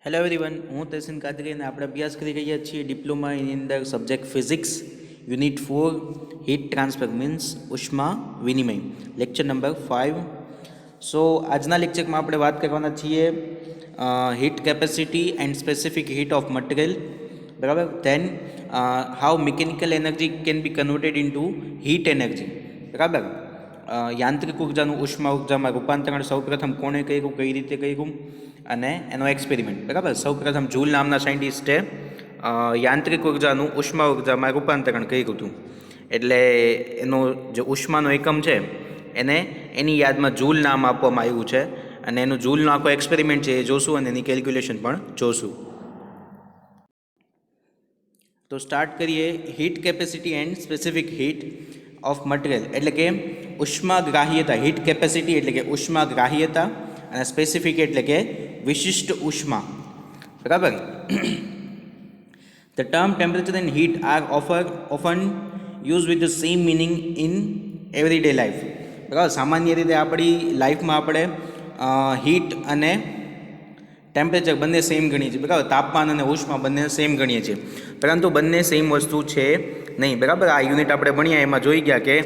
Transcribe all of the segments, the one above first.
Hello everyone, હું તહસીન કાદરી અને આપણે અભ્યાસ કરી રહ્યા છીએ ડિપ્લોમા એની અંદર subject physics unit 4 heat transfer means ઉષ્મા વિનિમય લેક્ચર નંબર 5. સો આજના લેક્ચરમાં આપણે વાત કરવાના છીએ heat capacity and specific heat of material, બરાબર. Then how mechanical energy can be converted into heat energy, બરાબર. યાંત્રિક ઉર્જાનું ઉષ્મા ઉર્જામાં રૂપાંતરણ સૌપ્રથમ કોણે કર્યું, કઈ રીતે કર્યું અને એનો એક્સપેરિમેન્ટ, બરાબર. સૌપ્રથમ જૂલ નામના સાયન્ટિસ્ટે યાંત્રિક ઉર્જાનું ઉષ્મા ઉર્જામાં રૂપાંતરણ કર્યું હતું. એટલે એનો જે ઉષ્માનો એકમ છે એને એની યાદમાં જૂલ નામ આપવામાં આવ્યું છે અને એનું જૂલનો આખો એક્સપેરિમેન્ટ છે એ જોશું અને એની કેલ્ક્યુલેશન પણ જોશું. તો સ્ટાર્ટ કરીએ. Heat capacity and specific heat of material એટલે કે ઉષ્માગ્રાહ્યતા. હીટ કેપેસિટી એટલે કે ઉષ્માગ્રાહ્યતા અને સ્પેસિફિક એટલે કે વિશિષ્ટ ઉષ્મા, બરાબર. The term temperature and heat are often used with the same meaning in everyday life, બરાબર. સામાન્ય રીતે આપણી લાઈફમાં આપણે હીટ અને ટેમ્પરેચર બંને સેમ ગણીએ છીએ, બરાબર. તાપમાન અને ઉષ્મા બંને સેમ ગણીએ છીએ, પરંતુ બંને સેમ વસ્તુ છે નહીં, બરાબર. આ યુનિટ આપણે ભણ્યા એમાં જોઈ ગયા કે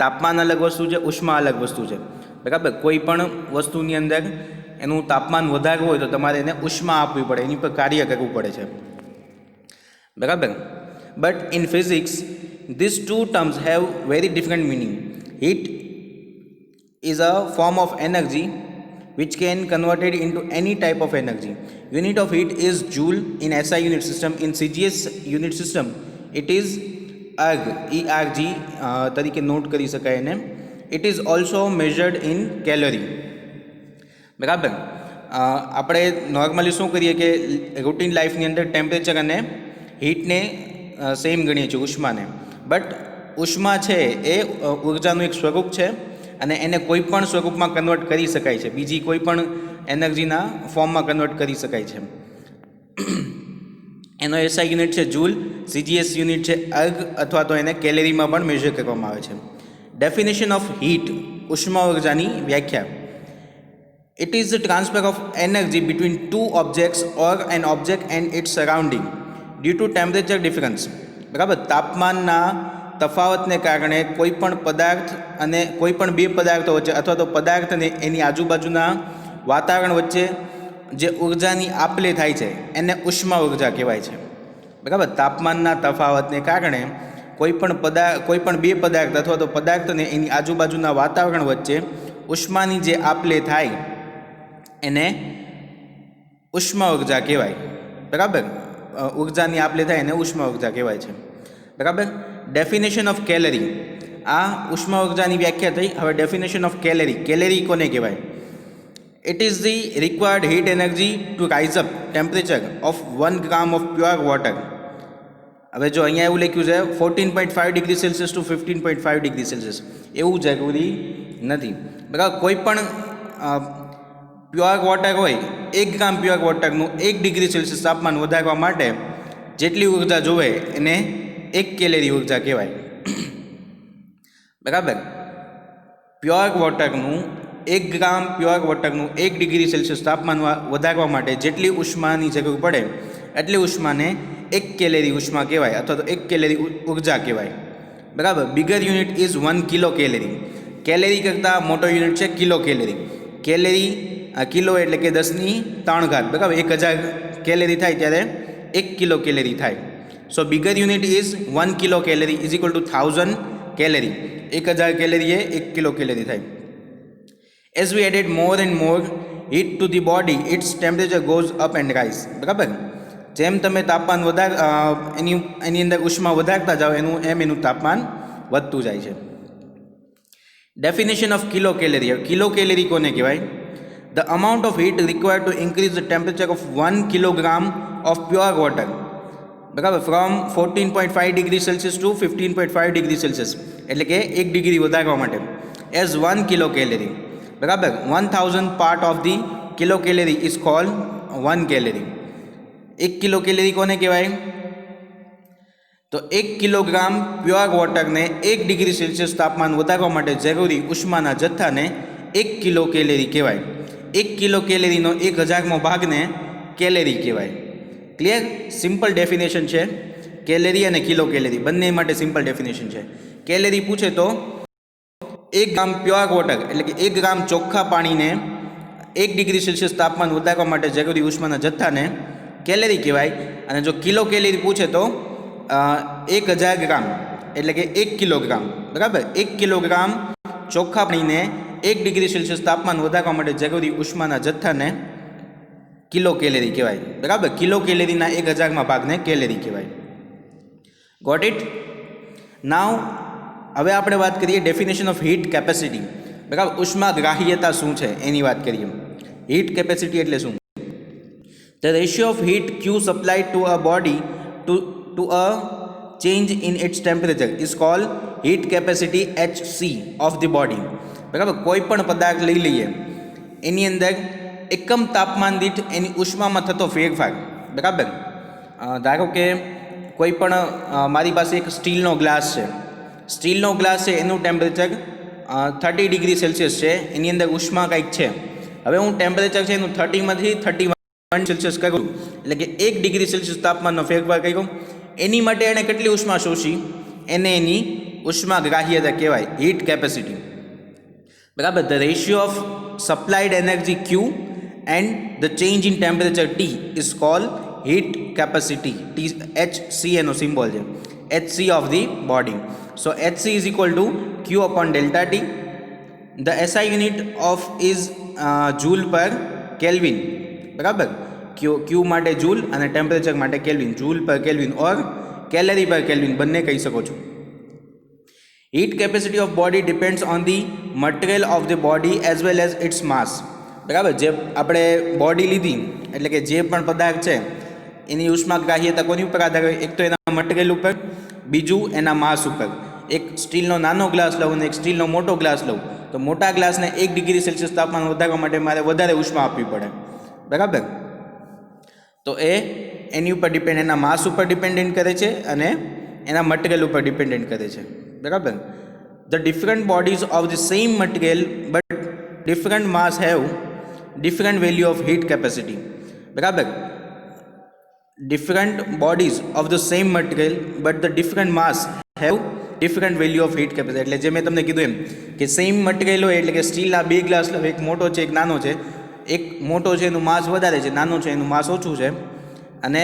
તાપમાન અલગ વસ્તુ છે, ઉષ્મા અલગ વસ્તુ છે, બરાબર. કોઈ પણ વસ્તુની અંદર એનું તાપમાન વધારે હોય તો તમારે એને ઉષ્મા આપવી પડે, એની પર કાર્ય કરવું પડે છે, બરાબર. But in physics this two terms have very different meaning. Heat is a form of energy which can converted into any type of energy. Unit of heat is joule in SI unit system. In CGS unit system it is erg, ERG તરીકે not કરી શકાય એને. It is also measured in calorie, બરાબર. આપણે normally શું કરીએ કે routine લાઈફની અંદર ટેમ્પરેચર અને હીટને સેમ ગણીએ છીએ, ઉષ્માને. બટ ઉષ્મા છે એ ઉર્જાનું એક સ્વરૂપ છે અને એને કોઈ પણ સ્વરૂપમાં કન્વર્ટ કરી શકાય છે, બીજી કોઈ પણ એનર્જીના ફોર્મમાં કન્વર્ટ કરી શકાય છે. એનો એસઆઈ યુનિટ છે જૂલ, સીજીએસ યુનિટ છે અર્ગ અથવા તો એને કેલેરીમાં પણ મેઝર કરવામાં આવે છે. ડેફિનેશન ઓફ હીટ, ઉષ્મા ઉર્જાની વ્યાખ્યા. It is the transfer of energy between two objects or an object and its surrounding due to temperature difference, બરાબર. તાપમાનના તફાવતને કારણે કોઈ પણ પદાર્થ અને કોઈ પણ બે પદાર્થો વચ્ચે અથવા તો પદાર્થ અને એની આજુબાજુના વાતાવરણ વચ્ચે જે ઉર્જાની આપલે થાય છે એને ઉષ્મા ઉર્જા કહેવાય છે, બરાબર. તાપમાનના તફાવતને કારણે કોઈ પણ બે પદાર્થ અથવા તો પદાર્થ અને એની આજુબાજુના વાતાવરણ વચ્ચે ઉષ્માની જે આપલે થાય એને ઉષ્મા ઉર્જા કહેવાય, બરાબર. ઉર્જાની આપલે થાય એને ઉષ્મા ઉર્જા કહેવાય છે, બરાબર. Definition of calorie. આ ઉષ્મા ઉર્જાની વ્યાખ્યા થઈ. હવે ડેફિનેશન ઓફ કેલરી. કેલરી કોને કહેવાય? It is the required heat energy to raise up temperature of 1 gram of pure water. હવે જો અહીંયા એવું લખ્યું છે 14.5 degree Celsius to 15.5 degree Celsius, એવું જરૂરી નથી, બરાબર. કોઈ પણ પ્યોર વોટર હોય, 1 ગ્રામ પ્યોર વોટરનું 1 ડિગ્રી સેલ્સિયસ તાપમાન વધારવા માટે જેટલી ઉર્જા જોવે એને 1 કેલેરી ઉર્જા કહેવાય, બરાબર. પ્યોર વોટરનું 1 ગ્રામ પ્યોર વોટરનું 1 ડિગ્રી સેલ્સિયસ તાપમાન વધારવા માટે જેટલી ઉષ્માની જરૂર પડે એટલી ઉષ્માને 1 કેલેરી ઉષ્મા કહેવાય અથવા તો 1 કેલેરી ઉર્જા કહેવાય, બરાબર. Bigger unit is 1 kilo calorie. Calorie કરતાં મોટો યુનિટ છે કિલો કેલેરી. કેલેરી કિલો એટલે કે 10⁻3, બરાબર. 1000 કેલેરી થાય ત્યારે 1 કિલો કેલેરી થાય. So bigger unit is 1 kilo calorie is equal to 1000 calorie. 1000 calorie એ 1 કિલો કેલેરી થાય. As we added more and more heat to the body its temperature goes up and rise, બરાબર. જેમ તમે તાપમાન એની અંદર ઉષ્મા વધારતા જાઓ એનું તાપમાન વધતું જાય છે. Definition of kilo calorie. Kilo calorie કોને કહેવાય? The amount of heat required to increase the temperature of 1 kilogram of pure water, બરાબર, from 14.5 degree Celsius to 15.5 degree Celsius, એટલે કે 1 ડિગ્રી વધારવા માટે, એઝ 1 કિલો કેલેરી, બરાબર. 1000 part of the kilo calorie is called 1 calorie. 1 kilo calorie કોને કહેવાય? તો 1 kilogram pure વોટરને 1 degree Celsius તાપમાન વધારવા માટે જરૂરી ઉષ્માના જથ્થાને 1 કિલો કેલેરી કહેવાય. 1 કિલો કેલેરીનો 1000મો ભાગને કેલેરી કહેવાય. ક્લિયર? સિમ્પલ ડેફિનેશન છે. કેલેરી અને કિલો કેલેરી બંને માટે સિમ્પલ ડેફિનેશન છે. કેલેરી પૂછે તો 1 ગ્રામ પ્યોર વોટર એટલે કે 1 ગ્રામ ચોખ્ખા પાણીને 1 ડિગ્રી સેલ્સિયસ તાપમાન વધારવા માટે જરૂરી ઉષ્માના જથ્થાને કેલેરી કહેવાય. અને જો કિલો કેલેરી પૂછે તો 1000 ગ્રામ એટલે કે 1 કિલોગ્રામ, બરાબર, 1 કિલોગ્રામ ચોખ્ખા પાણીને 1 ડિગ્રી સેલ્સિયસ તાપમાન વધારવા માટે જરૂરી ઉષ્માના જથ્થાને કિલો કેલેરી કહેવાય. બરાબર, કિલો કેલેરીના 1000માં ભાગને કેલેરી કહેવાય. Got it? નાવ હવે આપણે વાત કરીએ ડેફિનેશન ઓફ હીટ કેપેસિટી. બરાબર, ઉષ્માગ્રાહ્યતા શું છે એની વાત કરીએ. હીટ કેપેસિટી એટલે શું? The ratio of heat Q supplied to a body to a change in its temperature is called heat capacity HC of the body. બરાબર, કોઈ પણ પદાર્થ લઈ લઈએ એની અંદર એકમ તાપમાન દીઠ એની ઉષ્મામાં થતો ફેરફાર. બરાબર, ધારો કે કોઈ પણ મારી પાસે એક સ્ટીલનો ગ્લાસ છે. સ્ટીલનો ગ્લાસ છે એનું ટેમ્પરેચર 30 ડિગ્રી સેલ્સિયસ છે, એની અંદર ઉષ્મા કંઈક છે. હવે હું ટેમ્પરેચર છે એનું 30માંથી 31 સેલ્સિયસ કરું એટલે કે 1 ડિગ્રી સેલ્સિયસ તાપમાનનો ફેરફાર કર્યો. એની માટે એણે કેટલી ઉષ્મા શોષી એને એની ઉષ્માગ્રાહ્યતા કહેવાય, હીટ કેપેસિટી. બરાબર, the ratio of supplied energy Q and the change in temperature T is called heat capacity. HC એનો સિમ્બોલ છે, HC of the body. So HC is equal to Q upon delta T. The SI unit of is joule per kelvin. બરાબર, Q માટે joule અને temperature માટે kelvin. Joule per kelvin or calorie per kelvin બંને કહી શકો છો. Heat capacity of body depends on the material of the body as well as its mass. બરાબર, જે આપણે બોડી લીધી એટલે કે જે પણ પદાર્થ છે એની ઉષ્માગ્રાહ્યતા કોની ઉપર આધાર હોય? એક તો એના મટીરિયલ ઉપર, બીજું એના માસ ઉપર. એક સ્ટીલનો નાનો ગ્લાસ લઉં અને એક સ્ટીલનો મોટો ગ્લાસ લઉં તો મોટા ગ્લાસને 1 ડિગ્રી સેલ્સિયસ તાપમાન વધારવા માટે મારે વધારે ઉષ્મા આપવી પડે. બરાબર, તો એની ઉપર ડિપેન્ડ, એના માસ ઉપર ડિપેન્ડન્ટ કરે છે અને એના મટીરિયલ ઉપર ડિપેન્ડન્ટ કરે છે. બરાબર, the different bodies of the same material but different mass have different value of heat capacity. બરાબર, different bodies of the same material but the different mass have different value of heat capacity. એટલે જે મેં તમને કીધું એમ કે same material હોય એટલે કે સ્ટીલના 2 ગ્લાસ લો, એક મોટો છે એક નાનો છે. એક મોટો છે એનું માસ વધારે છે, નાનો છે એનું માસ ઓછું છે, અને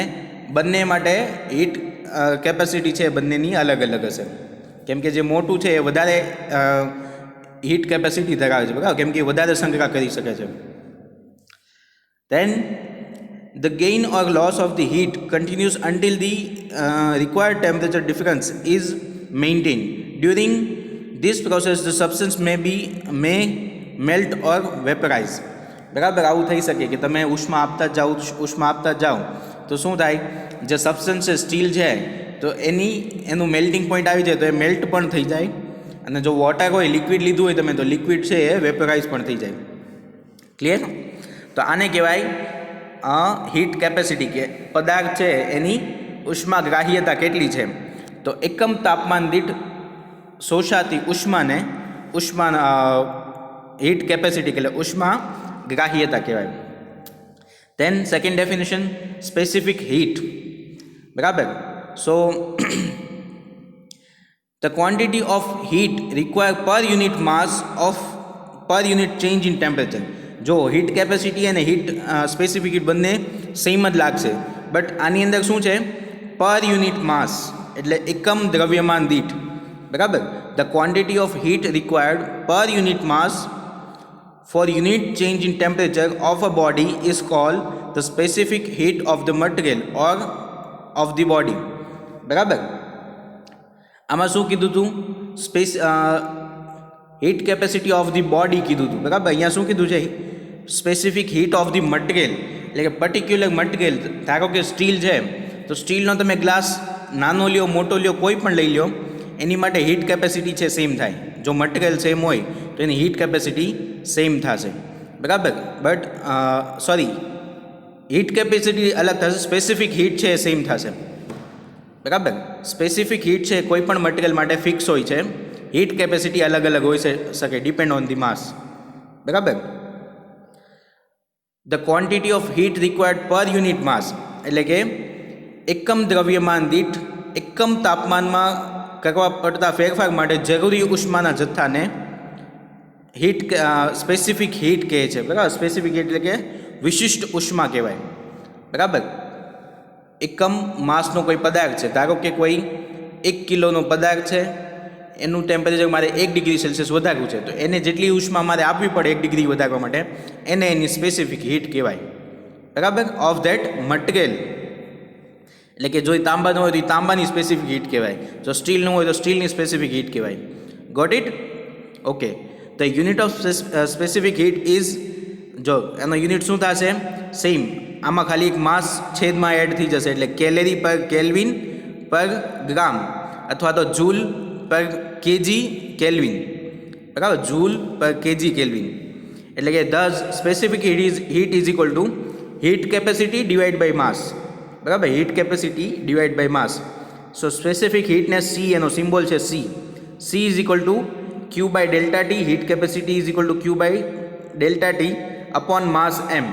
બંને માટે હીટ કેપેસિટી છે બંનેની અલગ અલગ હશે. કેમ કે જે મોટું છે એ વધારે હીટ કેપેસિટી ધરાવે છે. બરાબર, કેમ કે એ વધારે સંગ્રહ કરી શકે છે. Then the gain or loss of the heat continues until the required temperature difference is maintained. During this process the substance may melt or vaporize. બરાબર, આવું થઈ શકે કે તમે ઉષ્મા આપતા જાઓ તો શું થાય, જે સબસ્ટન્સ છે સ્ટીલ છે તો એનું મેલ્ટિંગ પોઈન્ટ આવી જાય તો એ મેલ્ટ પણ થઈ જાય, અને જો વોટર હોય, લિક્વિડ લીધું હોય તમે તો લિક્વિડ છે એ વેપરાઇઝ પણ થઈ જાય. ક્લિયર? તો આને કહેવાય હીટ કેપેસિટી, કે પદાર્થ છે એની ઉષ્માગ્રાહ્યતા કેટલી છે. તો એકમ તાપમાન દીઠ શોષાતી ઉષ્માને હીટ કેપેસિટી એટલે ઉષ્માગ્રાહ્યતા કહેવાય. Then second definition, specific heat. બરાબર, so the quantity of heat require per unit mass of per unit change in temperature. જો હીટ કેપેસિટી અને હીટ સ્પેસિફિક હીટ બંને સેમ જ લાગશે, બટ આની અંદર શું છે, પર યુનિટ માસ એટલે એકમ દ્રવ્યમાન દીઠ. બરાબર, the quantity of heat required per unit mass for unit change in temperature of a body is called the specific heat of the material or of the body. બરાબર, આમાં શું કીધું હતું? Heat capacity of the body કીધું હતું. બરાબર, અહીંયા શું કીધું છે? Specific heat of the material એટલે કે પર્ટિક્યુલર મટીરિયલ. ધારો કે સ્ટીલ છે તો સ્ટીલનો તમે ગ્લાસ નાનો લ્યો મોટો લ્યો કોઈ પણ લઈ લ્યો, એની માટે હીટ કેપેસિટી છે સેમ થાય. જો મટીરિયલ સેમ હોય તો એની હીટ કેપેસિટી સેમ થશે. બરાબર, બટ હીટ કેપેસિટી અલગ થશે, સ્પેસિફિક હીટ છે એ સેમ થશે. બરાબર, સ્પેસિફિક હીટ છે કોઈ પણ મટીરિયલ માટે ફિક્સ હોય છે, હીટ કેપેસિટી અલગ અલગ હોઈ શકે ડિપેન્ડ ઓન ધી માસ. બરાબર, the quantity of heat required per unit માસ, એટલે કે એકમ દ્રવ્યમાન દીઠ એકમ તાપમાનમાં કરવા પડતા ફેરફાર માટે જરૂરી ઉષ્માના જથ્થાને હીટ સ્પેસિફિક હીટ કહે છે. બરાબર, સ્પેસિફિક હીટ એટલે કે વિશિષ્ટ ઉષ્મા કહેવાય. બરાબર, એકમ માસનો કોઈ પદાર્થ છે, ધારો કે કોઈ 1 કિલોનો પદાર્થ છે, એનું ટેમ્પરેચર મારે 1 ડિગ્રી સેલ્સિયસ વધારવું છે, તો એને જેટલી ઉષ્મા મારે આપવી પડે 1 ડિગ્રી વધારવા માટે, એને એની સ્પેસિફિક હીટ કહેવાય. બરાબર, ઓફ ધેટ મટીરિયલ, એટલે કે જો તાંબાનું હોય તો તાંબાની સ્પેસિફિક હીટ કહેવાય, જો સ્ટીલનું હોય તો સ્ટીલની સ્પેસિફિક હીટ કહેવાય. Got it? Okay. The unit of specific heat is, જો એનો યુનિટ શું થશે? સેમ, આમાં ખાલી એક માસ છેદમાં એડ થઈ જશે, એટલે કેલેરી પર કેલ્વિન પર ગ્રામ અથવા તો જૂલ પર કેજી કેલ્વિન. બરાબર, જૂલ પર કેજી કેલ્વિન. એટલે કે the specific heat is equal to heat capacity divide by mass. બરાબર, heat capacity divide by mass. So specific હીટને સી, એનો સિમ્બોલ છે C. C is equal to Q by delta T. Heat capacity is equal to Q by delta T upon mass M.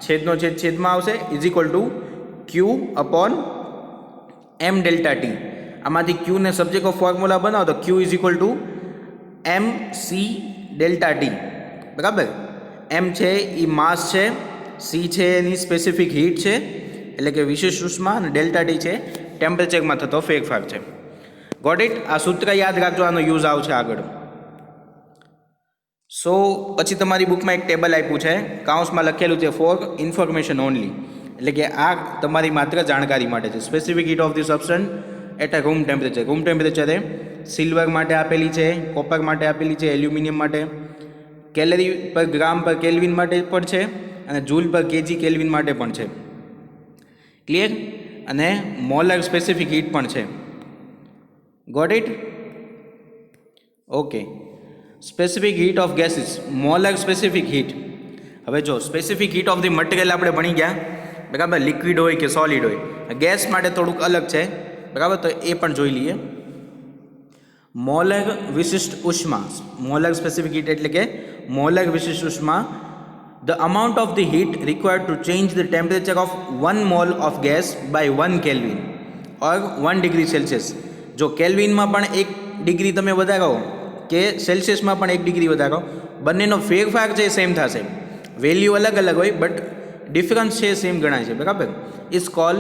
છેદનો છેદ છેદમાં આવશે, is equal to Q upon M delta T. આમાંથી ક્યુને subject of formula બનાવો તો Q is equal to M C delta T. બરાબર, M છે એ માસ છે, સી છે એની સ્પેસિફિક હીટ છે, એટલે કે વિશિષ્ટ ઉષ્મા, અને ડેલ્ટા ટી છે ટેમ્પરેચરમાં થતો ફેરફાર છે. Got it? આ સૂત્ર યાદ રાખજો, આનો યુઝ આવશે આગળ. સો પછી તમારી બુકમાં એક ટેબલ આપ્યું છે, કાઉન્સમાં લખેલું છે ફોર ઇન્ફોર્મેશન ઓનલી, એટલે કે આ તમારી માત્ર જાણકારી માટે છે. Specific heat of the substance at a room temperature. Room ટેમ્પરેચરે સિલ્વર માટે આપેલી છે, કોપર માટે આપેલી છે, એલ્યુમિનિયમ માટે, કેલરી પર ગ્રામ પર કેલ્વિન માટે પણ છે, અને જૂલ પર કેજી કેલ્વિન માટે પણ છે. ક્લિયર? અને મોલર સ્પેસિફિક હીટ પણ છે. Got it? Okay. Specific heat of gases, molar specific heat. હવે જો specific heat of the material આપણે ભણી ગયા, બરાબર, લિક્વિડ હોય કે સોલિડ હોય. ગેસ માટે થોડુંક અલગ છે, બરાબર, તો એ પણ જોઈ લઈએ. મોલર વિશિષ્ટ ઉષ્મા, મોલર સ્પેસિફિક હીટ એટલે કે મોલર વિશિષ્ટ ઉષ્મા, the amount of the heat required to change the temperature of 1 mole of gas by 1 kelvin or 1 degree Celsius. જો કેલ્વિનમાં પણ 1 ડિગ્રી તમે વધારો કે સેલ્સિયસમાં પણ 1 ડિગ્રી વધારો, બંનેનો ફેરફાર છે સેમ થશે, વેલ્યુ અલગ અલગ હોય બટ ડિફરન્સ છે સેમ ગણાય છે. બરાબર, is call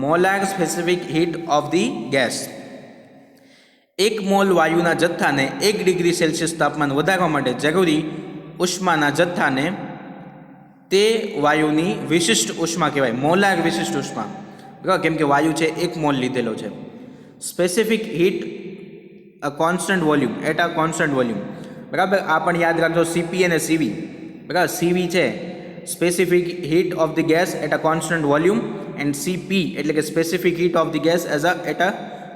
molar specific heat of the gas. 1 mole વાયુના જથ્થાને 1 ડિગ્રી સેલ્સિયસ તાપમાન વધારવા માટે જરૂરી ઉષ્માના જથ્થાને તે વાયુની વિશિષ્ટ ઉષ્મા કહેવાય, મોલાર વિશિષ્ટ ઉષ્મા. બરાબર, કેમ કે વાયુ છે 1 મોલ લીધેલો છે. Specific heat a constant volume at a constant volume. બરાબર, આ પણ યાદ રાખજો, સીપી અને સીવી. બરાબર, સીવી છે specific heat of the gas at a constant volume, and CP એટલે કે specific heat of the gas at a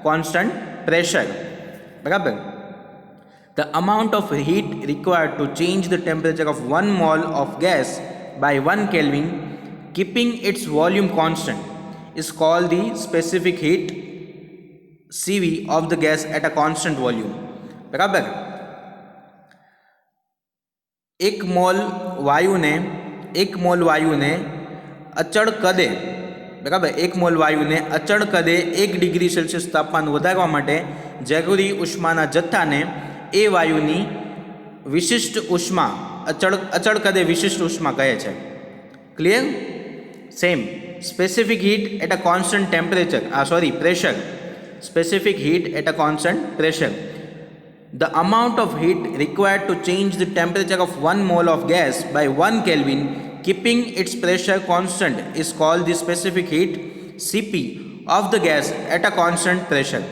constant pressure. બરાબર, the amount of heat required to change the temperature of 1 mole of gas by 1 kelvin keeping its volume constant is called the specific heat CV of the gas at a constant volume. બરાબર, 1 mole વાયુને અચળ કદે, બરાબર, 1 mole વાયુને અચળ કદે 1 degree Celsius તાપમાન વધારવા માટે જરૂરી ઉષ્માના જથ્થાને એ વાયુની વિશિષ્ટ ઉષ્મા, અચળ કદે વિશિષ્ટ ઉષ્મા કહે છે. Clear? Same, specific heat at a constant temperature, pressure. Specific heat at a constant pressure. The amount of heat required to change the temperature of 1 mole of gas by 1 Kelvin, keeping its pressure constant, is called the specific heat Cp of the gas at a constant pressure.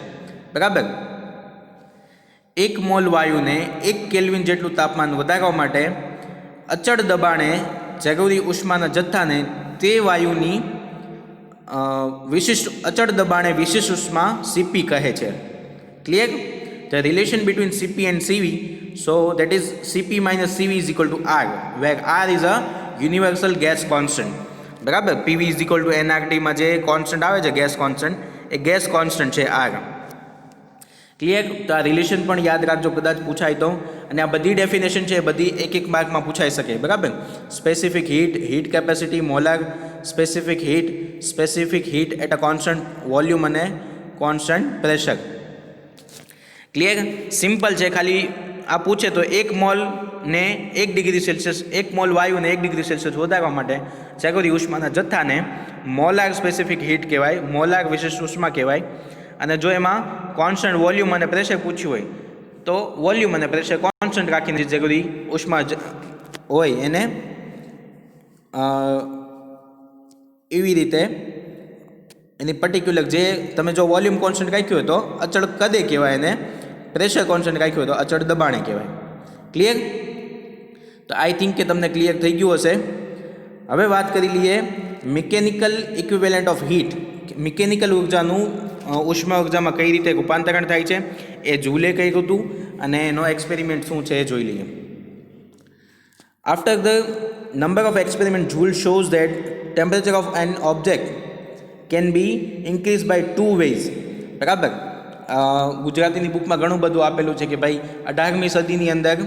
બરાબર, 1 mole વાયુને 1 kelvin જેટલું તાપમાન વધારવા માટે અચળ દબાણે જરૂરી ઉષ્માના જથ્થાને તે વાયુની અચળ દબાણે વિશિષ્ટ ઉષ્મા સીપી કહે છે. Clear? The relation between CP and CV, so that is CP minus CV is equal to R, where R is a universal gas constant. બરાબર, પીવી ઇઝ ઇક્વલ ટુ એનઆરટીમાં જે કોન્સ્ટન્ટ આવે છે ગેસ કોન્સ્ટન્ટ, એ gas constant છે R. Clear? તો આ relation પણ યાદ રાખજો, કદાચ પૂછાય તો. અને આ બધી ડેફિનેશન છે એ બધી એક એક માર્કમાં પૂછાઈ શકે, બરાબર. Specific heat, heat capacity, molar specific heat at a constant volume અને કોન્સ્ટન્ટ પ્રેશર. ક્લિયર? સિમ્પલ છે. ખાલી આ પૂછે તો 1 મોલ ને 1 ડિગ્રી સેલ્સિયસ, 1 મોલ વાયુને 1 ડિગ્રી સેલ્સિયસ વધારવા માટે જાગૃતિ ઉષ્માના જથ્થાને મોલાર સ્પેસિફિક હીટ કહેવાય, મોલાર વિશિષ્ટ ઉષ્મા કહેવાય. અને જો એમાં કોન્સ્ટન્ટ વોલ્યુમ અને પ્રેશર પૂછ્યું હોય તો વોલ્યુમ અને પ્રેશર કોન્સ્ટન્ટ રાખીને જાગૃતિ ઉષ્મા હોય એને એવી રીતે એની પર્ટિક્યુલર જે તમે જો વોલ્યુમ કોન્સ્ટન્ટ રાખ્યું હોય તો અચળ કદે કહેવાય, એને પ્રેશર કોન્સ્ટન્ટ રાખ્યું હોય તો અચળ દબાણે કહેવાય. ક્લિયર? તો આઈ થિંક કે તમને ક્લિયર થઈ ગયું હશે. હવે વાત કરી લઈએ mechanical equivalent of heat. Mechanical ઉર્જાનું ઉષ્મા ઉર્જામાં કઈ રીતે રૂપાંતરણ થાય છે એ જૂલે કર્યું હતું અને એનો એક્સપેરિમેન્ટ શું છે એ જોઈ લઈએ. After the number of experiment Joule shows that temperature of an object can be increase by 2 ways. બરાબર. ગુજરાતીની બુકમાં ઘણું બધું આપેલું છે કે ભાઈ 18મી સદીની અંદર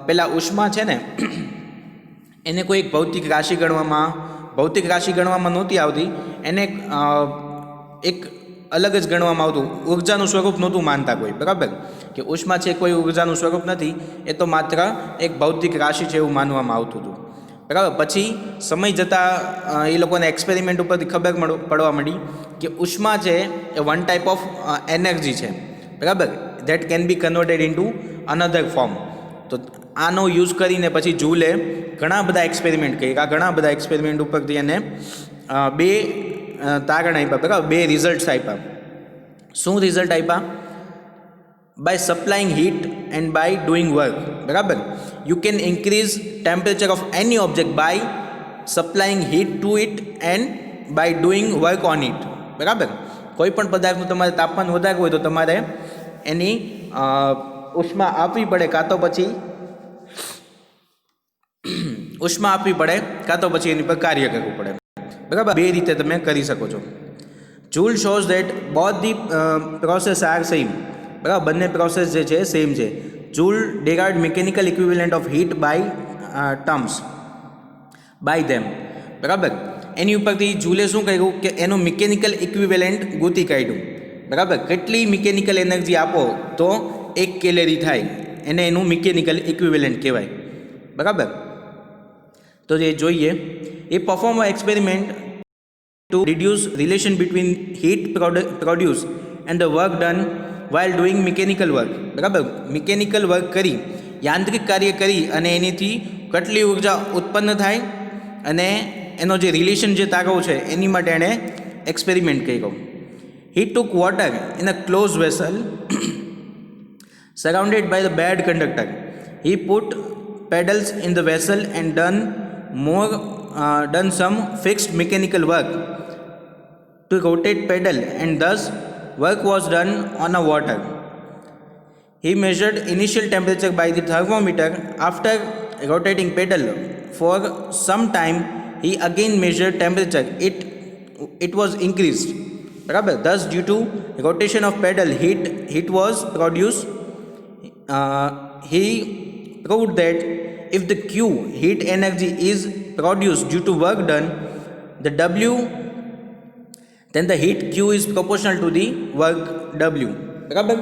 પેલા ઉષ્મા છે ને એને કોઈ એક ભૌતિક રાશિ ગણવામાં નહોતી આવતી, એને એક અલગ જ ગણવામાં આવતું, ઉર્જાનું સ્વરૂપ નહોતું માનતા કોઈ. બરાબર, કે ઉષ્મા છે કોઈ ઉર્જાનું સ્વરૂપ નથી, એ તો માત્ર એક ભૌતિક રાશિ છે એવું માનવામાં આવતું હતું. બરાબર. પછી સમય જતાં એ લોકોને એક્સપેરિમેન્ટ ઉપરથી ખબર પડવા માંડી કે ઉષ્મા છે એ વન ટાઈપ ઓફ એનર્જી છે. બરાબર, that can be converted into another form. તો આનો યુઝ કરીને પછી જૂલે ઘણા બધા એક્સપેરિમેન્ટ કર્યા. ઘણા બધા એક્સપેરિમેન્ટ ઉપરથી એને 2 તારણ આપ્યા. બરાબર, 2 રિઝલ્ટ્સ આપ્યા. શું રિઝલ્ટ આપ્યા? By supplying heat and by doing work. બરાબર, you can increase temperature of any object by supplying heat to it and by doing work on it. બરાબર, કોઈ પણ પદાર્થનું તમારે તાપમાન વધારવું હોય તો તમારે એની ઉષ્મા આપવી પડે, કાં તો પછી એની પર કાર્ય કરવું પડે. બરાબર, 2 રીતે તમે કરી શકો છો. Joule shows that both the process are same. બરાબર, બંને પ્રોસેસ જે છે સેમ છે. Joule derived mechanical equivalent of heat by them. બરાબર, એની ઉપરથી જૂલે શું કર્યું કે એનું મિકેનિકલ ઇક્વિવેલન્ટ ગોતી કાઢ્યું. બરાબર, કેટલી મિકેનિકલ એનર્જી આપો તો 1 કેલેરી થાય, એને એનું મિકેનિકલ ઇક્વિવેલન્ટ કહેવાય. બરાબર, તો જે જોઈએ એ perform experiment to reduce relation between heat produce and the work done while doing mechanical work. બરાબર, મિકેનિકલ વર્ક કરી, યાંત્રિક કાર્ય કરી અને એનીથી કેટલી ઉર્જા ઉત્પન્ન થાય અને એનો જે રિલેશન જે તારવો છે એની માટે એણે એક્સપેરિમેન્ટ કર્યો. He took water in a close vessel surrounded by the bad conductor. He put pedals in the vessel and done some fixed mechanical work to rotate pedal, and thus work was done on a water. He measured initial temperature by the thermometer. After rotating pedal for some time, he again measured temperature. It was increased. Barabar. Thus, due to rotation of pedal, heat was produced. He proved that if the Q, heat energy, is produced due to work done, the W, then the heat Q is proportional to the work W. બરાબર,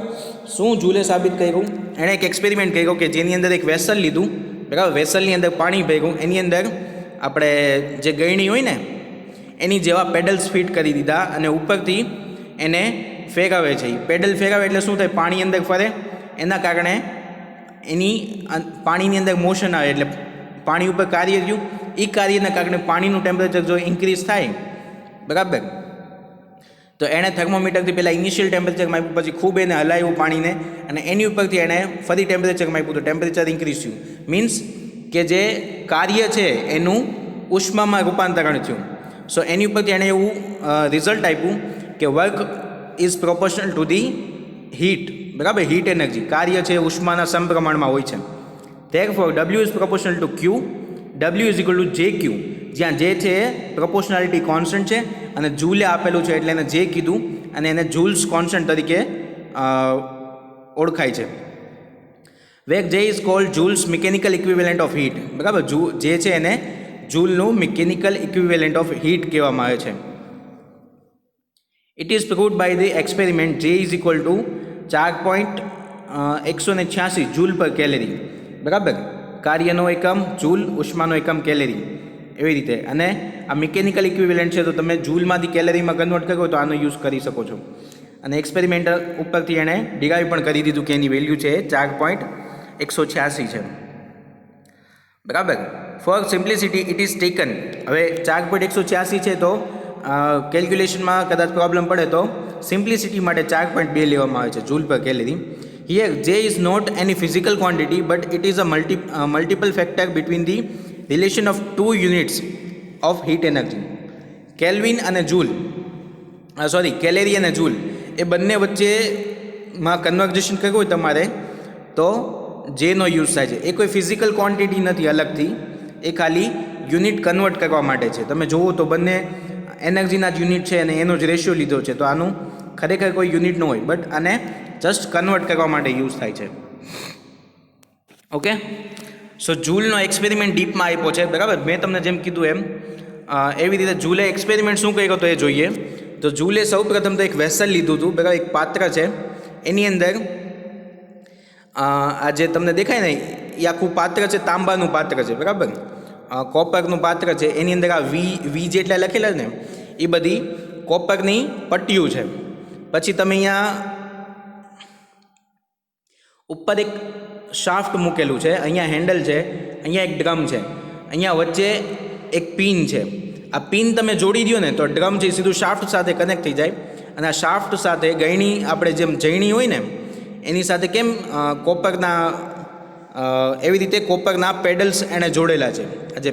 શું જૂલે સાબિત કર્યું? એણે એક experiment કર્યો કે જેની અંદર એક વેસલ લીધું. બરાબર, વેસલની અંદર પાણી ભેગું, એની અંદર આપણે જે ગળણી હોય ને એની જેવા પેડલ્સ ફિટ કરી દીધા અને ઉપરથી એને ફેરવે છે. પેડલ ફેરવે એટલે શું થાય? પાણી અંદર ફરે, એના કારણે એની પાણીની અંદર મોશન આવે એટલે પાણી ઉપર કાર્ય થયું. એ કાર્યના કારણે પાણીનું ટેમ્પરેચર જો ઇન્ક્રીઝ થાય, બરાબર, તો એણે થર્મોમીટરથી પહેલાં ઇનિશિયલ ટેમ્પરેચર માપ્યું, પછી ખૂબ એને હલાવ્યું પાણીને અને એની ઉપરથી એણે ફરી ટેમ્પરેચર માપ્યું તો ટેમ્પરેચર ઇન્ક્રીઝ થયું. મીન્સ કે જે કાર્ય છે એનું ઉષ્મામાં રૂપાંતરણ થયું. સો એની ઉપરથી એણે એવું રિઝલ્ટ આપ્યું કે work is proportional to the heat. બરાબર, હીટ એનર્જી, કાર્ય છે ઉષ્માના સમપ્રમાણમાં હોય છે. Therefore, W is proportional to Q. W is equal to JQ. જ્યાં જે છે પ્રોપોર્શનાલિટી કોન્સ્ટન્ટ છે અને જૂલે આપેલું છે એટલે એને જે કીધું અને એને જૂલ્સ કોન્સ્ટન્ટ તરીકે ઓળખાય છે. વેર જે is called Joule's mechanical equivalent of heat. બરાબર, જે છે એને જૂલનું મિકેનિકલ ઇક્વિવેલન્ટ ઓફ હીટ કહેવામાં આવે છે. It is proved by the experiment જે is equal to 4.186 joule per calorie. બરાબર, કાર્યનો એકમ જૂલ, ઉષ્માનો એકમ કેલેરી, એવી રીતે. અને આ મિકેનિકલ ઇક્વિવેલન્ટ છે તો તમે જૂલમાંથી કેલેરીમાં કન્વર્ટ કરો તો આનો યુઝ કરી શકો છો. અને એક્સપેરિમેન્ટ ઉપરથી એણે ડિરાઈવ પણ કરી દીધું કે એની વેલ્યુ છે 4.186 છે. બરાબર, for simplicity it is taken. હવે 4.186 છે તો કેલ્ક્યુલેશનમાં કદાચ પ્રોબ્લેમ પડે તો સિમ્પ્લિસિટી માટે 4.2 લેવામાં આવે છે જૂલ પર કેલેરી. હિયર જે is not any physical quantity but it is a multiple factor between the relation of 2 units of heat energy. Kelvin અને જૂલ, કેલેરી અને જૂલ એ બંને વચ્ચેમાં કન્વર્ઝેશન કરવું હોય તમારે તો જેનો યુઝ થાય છે. એ કોઈ ફિઝિકલ ક્વોન્ટિટી નથી અલગથી, એ ખાલી યુનિટ કન્વર્ટ કરવા માટે છે. તમે જુઓ તો બંને એનર્જીના જ યુનિટ છે અને એનો જ રેશિયો લીધો છે, તો આનું ખરેખર કોઈ યુનિટ ન હોય, બટ આને જસ્ટ કન્વર્ટ કરવા માટે યુઝ થાય છે. ઓકે, સો જૂલનો એક્સપેરિમેન્ટ ડીપમાં આપ્યો છે. બરાબર, મેં તમને જેમ કીધું એમ એવી રીતે જૂલે એક્સપેરિમેન્ટ શું કર્યો તો એ જોઈએ. તો જૂલે સૌ પ્રથમ તો એક વેસલ લીધું હતું. બરાબર, એક પાત્ર છે, એની અંદર આ જે તમને દેખાય ને એ આખું પાત્ર છે, તાંબાનું પાત્ર છે. બરાબર, કોપરનું પાત્ર છે, એની અંદર આ વી જેટલા લખેલા ને એ બધી કોપરની પટ્ટીઓ છે. પછી તમે અહીંયા ઉપર એક શાફ્ટ મૂકેલું છે, અહીંયા હેન્ડલ છે, અહીંયા એક ડ્રમ છે, અહીંયા વચ્ચે એક પિન છે. આ પિન તમે જોડી દો ને તો ડ્રમ છે સીધું શાફ્ટ સાથે કનેક્ટ થઈ જાય. અને આ શાફ્ટ સાથે ગયણી, આપણે જેમ જયણી હોય ને એની સાથે કેમ કોપરના એવી રીતે કોપરના પેડલ્સ એણે જોડેલા છે. જે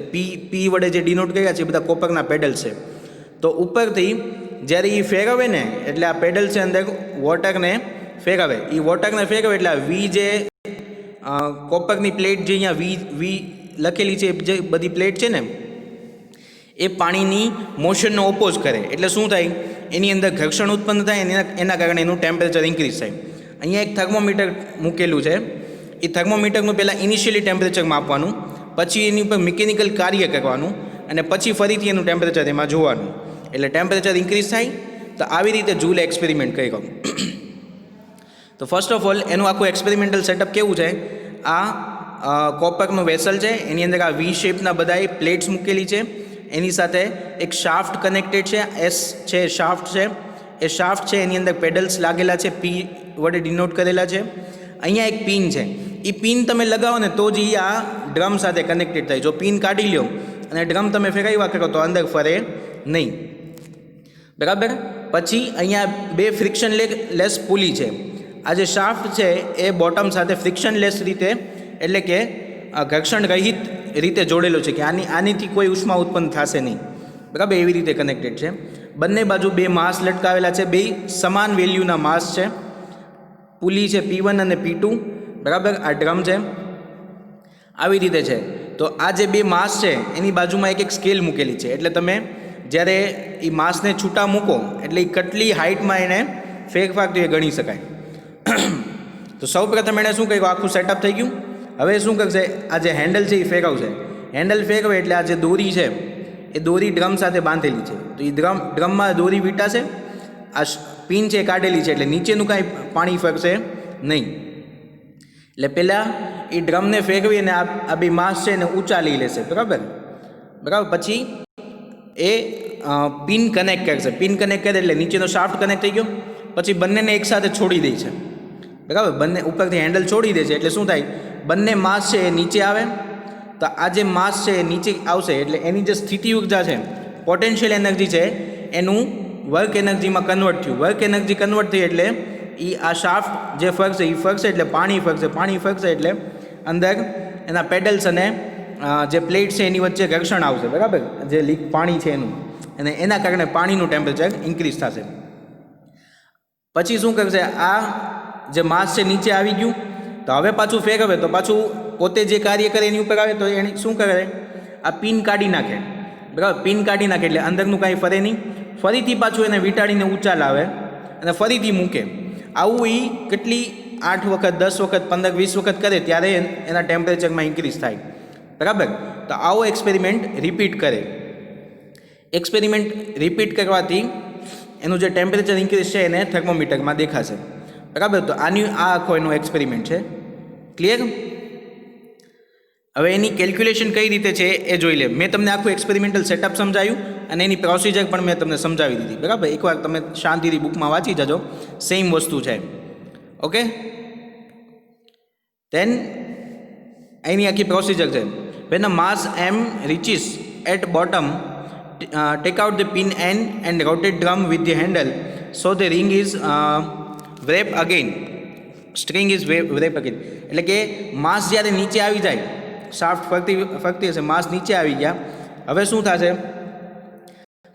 પી વડે જે ડિનોટ કર્યા છે એ બધા કોપરના પેડલ્સ છે. તો ઉપરથી જ્યારે એ ફેરવે ને એટલે આ પેડલ્સ અંદર વોટરને ફેરવે. એ વોટરને ફેરવે એટલે આ વી જે કોપરની પ્લેટ જે અહીંયા વી લખેલી છે, જે બધી પ્લેટ છે ને એ પાણીની મોશનનો ઓપોઝ કરે. એટલે શું થાય, એની અંદર ઘર્ષણ ઉત્પન્ન થાય અને એના કારણે એનું ટેમ્પરેચર ઇન્ક્રીઝ થાય. અહીંયા એક થર્મોમીટર મૂકેલું છે. એ થર્મોમીટરનું પહેલાં ઇનિશિયલી ટેમ્પરેચર માપવાનું, પછી એની ઉપર મિકેનિકલ કાર્ય કરવાનું અને પછી ફરીથી એનું ટેમ્પરેચર એમાં જોવાનું, એટલે ટેમ્પરેચર ઇન્ક્રીઝ થાય. તો આવી રીતે જૂલે એક્સપેરિમેન્ટ કર્યો. તો ફર્સ્ટ ઓફ ઓલ એનું આખું એક્સપેરિમેન્ટલ સેટઅપ કેવું છે, આ કોપરનું વેસલ છે, એની અંદર આ વી શેપના બધાય પ્લેટ્સ મૂકેલી છે, એની સાથે એક શાફ્ટ કનેક્ટેડ છે, એસ છે શાફ્ટ છે, એ શાફ્ટ છે એની અંદર પેડલ્સ લાગેલા છે, પી વડે ડિનોટ કરેલા છે. અહીંયા એક પિન છે, એ પિન તમે લગાવો ને તો જ એ આ ડ્રમ સાથે કનેક્ટેડ થાય. જો પિન કાઢી લો અને ડ્રમ તમે ફેરવ્યા કરો તો અંદર ફરે નહીં. બરાબર, પછી અહીંયા બે ફ્રિક્શન લેસ પુલી છે. આ જે શાફ્ટ છે એ બોટમ સાથે ફ્રિક્શન લેસ રીતે, એટલે કે ઘર્ષણ રહિત રીતે જોડેલો છે, કે આનીથી કોઈ ઉષ્મા ઉત્પન્ન થશે નહીં. બરાબર, એવી રીતે કનેક્ટેડ છે. બંને બાજુ બે માસ લટકાવેલા છે, બે સમાન વેલ્યુના માસ છે. પુલી છે P1 અને P2. બરાબર, આ ડ્રમ છે, આવી રીતે છે. તો આ જે બે માસ છે એની બાજુમાં એક સ્કેલ મૂકેલી છે, એટલે તમે જ્યારે એ માસને છૂટા મૂકો એટલે એ કેટલી હાઇટમાં એને ફેરફાર તો એ ગણી શકાય. તો સૌ પ્રથમ એણે શું કર્યું, આખું સેટઅપ થઈ ગયું. હવે શું કરશે, આ જે હેન્ડલ છે એ ફેરવશે. હેન્ડલ ફેરવે એટલે આ જે દોરી છે એ દોરી ડ્રમ સાથે બાંધેલી છે, તો એ ડ્રમમાં દોરી વીંટાશે. આ પિન છે કાઢેલી છે એટલે નીચેનું કાંઈ પાણી ફરશે નહીં. એટલે પહેલાં એ ડ્રમને ફેરવી અને આ બે માસ છે એને ઊંચા લઈ લેશે. બરાબર, પછી એ પિન કનેક્ટ કરશે. પિન કનેક્ટ કરે એટલે નીચેનો શાફ્ટ કનેક્ટ થઈ ગયો. પછી બંનેને એકસાથે છોડી દે છે. બરાબર, બંને ઉપરથી હેન્ડલ છોડી દે છે એટલે શું થાય, બંને માસ છે એ નીચે આવે. તો આ જે માસ છે એ નીચે આવશે એટલે એની જે સ્થિતિ ઉર્જા છે, પોટેન્શિયલ એનર્જી છે, એનું વર્ક એનર્જીમાં કન્વર્ટ થયું. વર્ક એનર્જી કન્વર્ટ થઈ એટલે એ આ શાફ્ટ જે ફરશે એ ફરશે એટલે પાણી ફરશે. પાણી ફરશે એટલે અંદર એના પેડલ્સ અને જે પ્લેટ છે એની વચ્ચે ઘર્ષણ આવશે. બરાબર, જે લીક પાણી છે એનું, અને એના કારણે પાણીનું ટેમ્પરેચર ઇન્ક્રીઝ થશે. પછી શું કરશે, આ જે માસ છે નીચે આવી ગયું. તો હવે પાછું ફેરવે તો પાછું પોતે જે કાર્ય કરે એની ઉપર આવે. તો એને શું કરે, આ પિન કાઢી નાખે. બરાબર, પિન કાઢી નાખે એટલે અંદરનું કાંઈ ફરે નહીં. ફરીથી પાછું એને વીંટાડીને ઊંચા લાવે અને ફરીથી મૂકે. આવું એ કેટલી 8 વખત 10 વખત 15 20 વખત કરે ત્યારે એના ટેમ્પરેચરમાં ઇન્ક્રીઝ થાય, બરાબર. તો આવો એક્સપેરિમેન્ટ રિપીટ કરે. એક્સપેરિમેન્ટ રિપીટ કરવાથી એનું જે ટેમ્પરેચર ઇન્ક્રીઝ છે એને થર્મોમીટરમાં દેખાશે, બરાબર. તો આ આખો એનો એક્સપેરિમેન્ટ છે. ક્લિયર? હવે એની કેલ્ક્યુલેશન કઈ રીતે છે એ જોઈ લે. મેં તમને આખું એક્સપેરિમેન્ટલ સેટઅપ સમજાવ્યું અને એની પ્રોસિજર પણ મેં તમને સમજાવી દીધી, બરાબર. એકવાર તમે શાંતિથી બુકમાં વાંચી જજો, સેમ વસ્તુ છે. ઓકે, દેન એની આખી પ્રોસિજર છે. When the mass m reaches at bottom, take out the pin n and rotate drum with the handle so the ring is wrap again, string is wrap again. એટલે કે માસ જ્યારે નીચે આવી જાય, શાફ્ટ ફરતી હશે, માસ નીચે આવી ગયા, હવે શું થશે?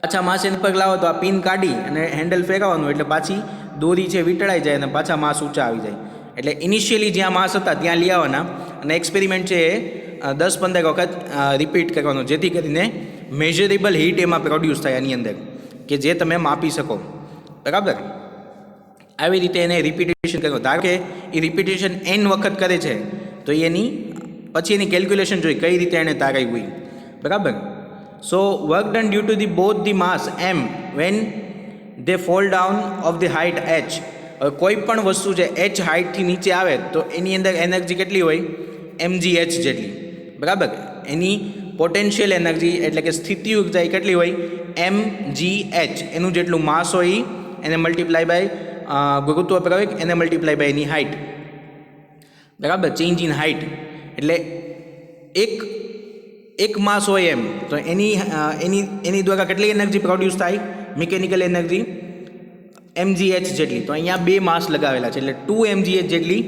પાછા માસ એની પર લાવો તો આ પિન કાઢી અને હેન્ડલ ફેરવવાનું એટલે પાછી દોરી છે વીંટળાઈ જાય અને પાછા માસ ઊંચા આવી જાય. એટલે ઇનિશિયલી જ્યાં માસ હતા ત્યાં લઈ આવવાના અને એક્સપેરિમેન્ટ છે એ 10-15 વખત રિપીટ કરવાનું, જેથી કરીને મેઝરેબલ હીટ એમાં પ્રોડ્યુસ થાય એની અંદર, કે જે તમે માપી શકો, બરાબર. આવી રીતે એને રિપીટેશન કરવું. ધારો કે એ રિપીટેશન n વખત કરે છે તો એની પછી એની કેલ્ક્યુલેશન જોઈ કઈ રીતે એણે તારાવી હોય, બરાબર. So work done due to the both the mass m when they fall down of the height h. હવે કોઈ પણ વસ્તુ જે h હાઇટથી નીચે આવે તો એની અંદર એનર્જી કેટલી હોય? mgh જેટલી, બરાબર. એની પોટેન્શિયલ એનર્જી એટલે કે સ્થિતિ ઉર્જા કેટલી હોય? mgh. એનું જેટલું માસ હોય એને મલ્ટીપ્લાય બાય ગુરુત્વ પ્રવેગ એને મલ્ટીપ્લાય બાય એની હાઇટ, બરાબર. Change in height. એટલે એક માસ હોય એમ તો એની દ્વારા કેટલી એનર્જી પ્રોડ્યુસ થાય? મિકેનિકલ એનર્જી mgh જેટલી. તો અહીંયા 2 માસ લગાવેલા છે એટલે 2 mgh જેટલી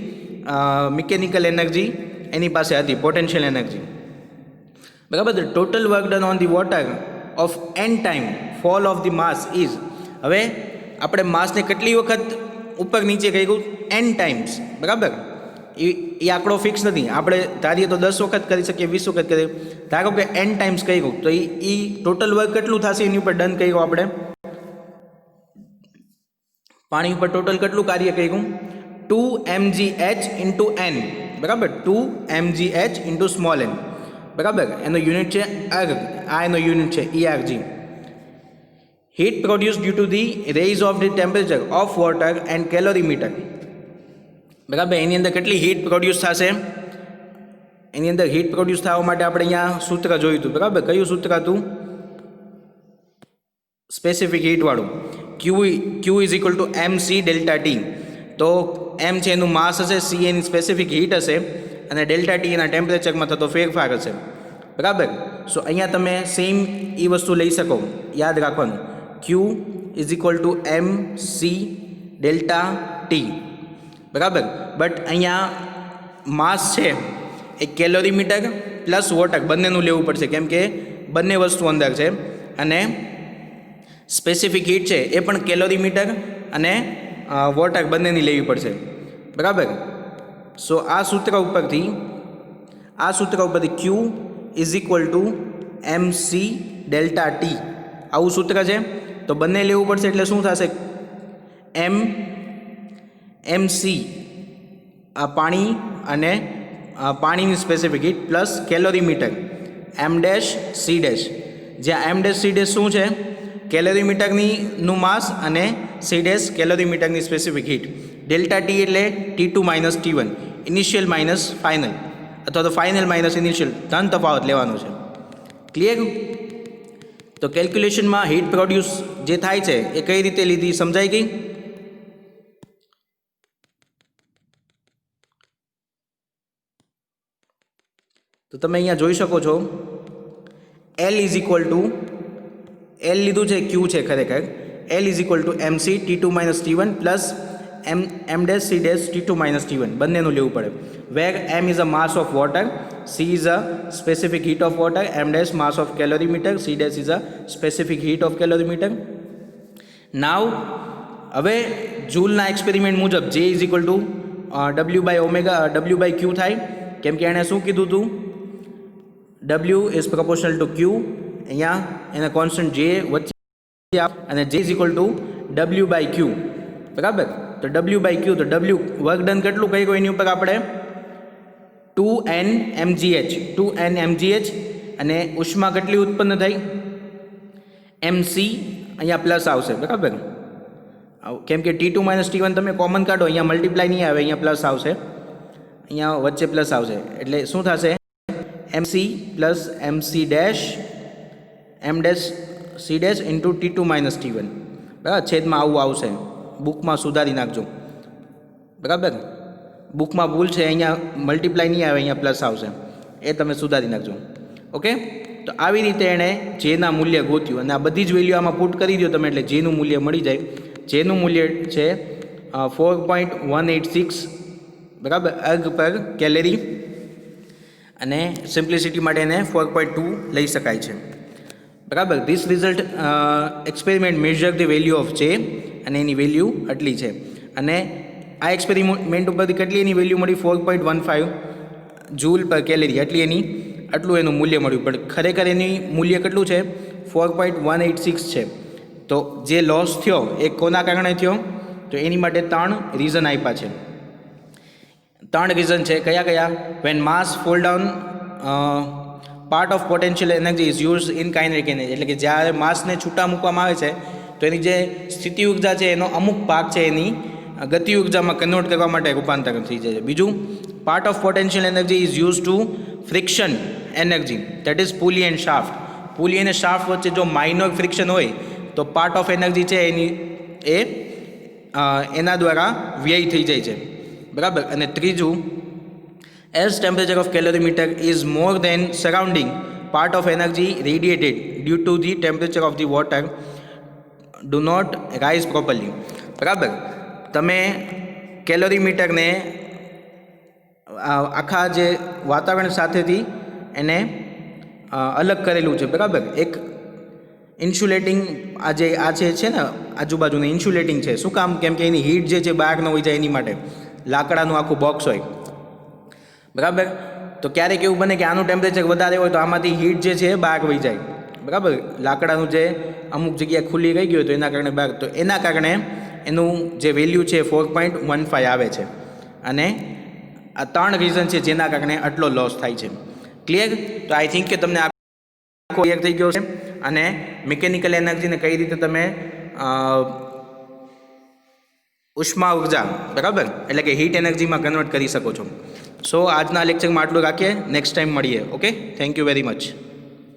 મિકેનિકલ એનર્જી એની પાસે હતી, પોટેન્શિયલ એનર્જી, બરાબર. Total work done on the water of n time fall of the mass is. હવે આપણે માસને કેટલી વખત ઉપર નીચે કર્યું? n ટાઈમ્સ, બરાબર. એ આંકડો ફિક્સ નથી, આપણે ધારીએ તો 10 વખત કરી શકીએ, 20 વખત કરીએ. ધારો કે n ટાઈમ્સ કર્યું તો એ ટોટલ વર્ક કેટલું થશે એની ઉપર ડન કર્યું આપણે? પાણી ઉપર ટોટલ કેટલું કાર્ય કર્યું? 2 mgh ઇન્ટુ n, બરાબર. 2 mgh ઇન્ટુ સ્મોલ n, બરાબર. એનો યુનિટ છે અર્ગ, આ એનો યુનિટ છે ERG. Heat produce due to the raise of the temperature of water and calorimeter, બરાબર. એની અંદર કેટલી હીટ પ્રોડ્યુસ થશે? એની અંદર હીટ પ્રોડ્યુસ થવા માટે આપણે અહીંયા સૂત્ર જોયું હતું, બરાબર. કયું સૂત્ર હતું? સ્પેસિફિક હીટવાળું. Q is equal to mc delta T. તો m છે એનું માસ હશે, c એની સ્પેસિફિક હીટ હશે અને ડેલ્ટા ટી એના ટેમ્પરેચરમાં થતો ફેરફાર હશે, બરાબર. સો અહીંયા તમે સેમ એ વસ્તુ લઈ શકો, યાદ રાખવાનું. Q is equal to mc delta T, બરાબર. બટ અહીંયા માસ છે એ કેલોરીમીટર પ્લસ વોટર બંનેનું લેવું પડશે, કેમ કે બંને વસ્તુ અંદર છે. અને સ્પેસિફિક હીટ છે એ પણ કેલોરીમીટર અને વોટર બંનેની લેવી પડશે, બરાબર. સો આ સૂત્ર ઉપરથી Q is equal to mc delta T આવું સૂત્ર છે. તો બંને લેવું પડશે એટલે શું થશે? mc આ પાણી અને પાણીની specific heat plus calorimeter m dash c dash, જ્યાં m ડેશ c ડેશ શું છે? કેલોરીમીટરનું માસ અને c ડેશ કેલોરીમીટરની સ્પેસિફિક હીટ. ડેલ્ટા ટી એટલે T2 minus T1, initial minus final, અથવા તો ફાઇનલ માઇનસ ઇનિશિયલ, ધન તફાવત લેવાનો છે. ક્લિયર? તો કેલ્ક્યુલેશનમાં હીટ પ્રોડ્યુસ જે થાય છે એ કઈ રીતે લીધી સમજાઈ ગઈ? તો તમે અહીંયા જોઈ શકો છો L is equal to L લીધું છે, Q છે ખરેખર. L is equal to mc T2 minus T1 plus m dash c dash T2 minus T1 બંનેનું લેવું પડે. Where m is a mass of water, c is a specific heat of water, m dash mass of calorimeter, c dash is a specific heat of calorimeter. Now હવે જૂલના experiment મુજબ J is equal to W by Q થાય, કેમ કે એણે શું કીધું હતું? W is proportional to Q. અહીંયા એને કોન્સ્ટન્ટ J વચ્ચે અને J is equal to W by Q, બરાબર. તો W/Q, તો W વર્ક ડન કેટલું કર્યું એની ઉપર આપણે 2N mgh અને ઉષ્મા કેટલી ઉત્પન્ન થઈ mc, અહીંયા પ્લસ આવશે બરાબર, કેમ કે T2 - T1 તમે કોમન કાઢો, અહીંયા મલ્ટીપ્લાય નહીં આવે, અહીંયા પ્લસ આવશે, અહીંયા વચ્ચે પ્લસ આવશે, એટલે શું થશે mc plus mc dash m dash c dash into T2 - T1 બરાબર. છેદમાં આવું આવશે, બુકમાં સુધારી નાખજો બરાબર, બુકમાં ભૂલ છે, અહીંયા મલ્ટીપ્લાય નહીં આવે, અહીંયા પ્લસ આવશે, એ તમે સુધારી નાખજો. ઓકે, તો આવી રીતે એણે જેના મૂલ્ય ગોત્યું અને આ બધી જ વેલ્યુ આમાં પુટ કરી દો તમે, એટલે જેનું મૂલ્ય મળી જાય. જેનું મૂલ્ય છે 4.186 બરાબર અર્ગ પર કેલેરી, અને સિમ્પ્લિસિટી માટે એને 4.2 લઈ શકાય છે બરાબર. This result experiment measure the value of જે, અને એની વેલ્યુ આટલી છે. અને આ એક્સપેરિમેન્ટ ઉપરથી કેટલી એની વેલ્યુ મળી 4.15 જૂલ પર કેલેરી, આટલું એનું મૂલ્ય મળ્યું, પણ ખરેખર એની મૂલ્ય કેટલું છે 4.186 છે. તો જે લોસ થયો એ કોના કારણે થયો, તો એની માટે 3 રીઝન આપ્યા છે. 3 રીઝન છે, કયા? When mass fall down part of potential energy is use in kinetic energy, એટલે કે જ્યારે માસને છૂટા મૂકવામાં આવે છે તો એની જે સ્થિતિ ઉર્જા છે એનો અમુક ભાગ છે એની ગતિ ઉર્જામાં કન્વર્ટ કરવા માટે રૂપાંતર થઈ જાય છે. બીજું, part of potential energy is use to friction energy, that is pulley and shaft. Pulley અને શાફ્ટ વચ્ચે જો માઇનોર ફ્રિક્શન હોય તો પાર્ટ ઓફ એનર્જી છે એના દ્વારા વ્યય થઈ જાય છે બરાબર. અને ત્રીજું, as temperature of calorimeter is more than surrounding, part of energy radiated due to the temperature of the water do not rise properly બરાબર. તમે કેલોરીમીટરને આખા જે વાતાવરણ સાથેથી એને અલગ કરેલું છે બરાબર. એક ઇન્સ્યુલેટિંગ આ છે ને આજુબાજુનું ઇન્સ્યુલેટિંગ છે. શું કામ? કેમ કે એની હીટ જે છે બહાર ન હોઈ જાય એની માટે. લાકડાનું આખું બોક્સ હોય બરાબર. તો ક્યારેક એવું બને કે આનું ટેમ્પરેચર વધારે હોય તો આમાંથી હીટ જે છે એ બહાર વહી જાય બરાબર. લાકડાનું જે અમુક જગ્યાએ ખુલ્લી રહી ગયું તો એના કારણે બહાર, તો એના કારણે એનું જે વેલ્યુ છે 4.15 આવે છે. અને આ 3 રીઝન છે જેના કારણે આટલો લોસ થાય છે. ક્લિયર? તો આઈ થિંક કે તમને આખો ક્લિયર થઈ ગયો છે. અને મિકેનિકલ એનર્જીને કઈ રીતે તમે ઉષ્મા ઉર્જા બરાબર, એટલે કે હીટ એનર્જીમાં કન્વર્ટ કરી શકો છો. સો આજના લેક્ચરમાં આટલું રાખીએ, નેક્સ્ટ ટાઈમ મળીએ. Okay, thank you very much.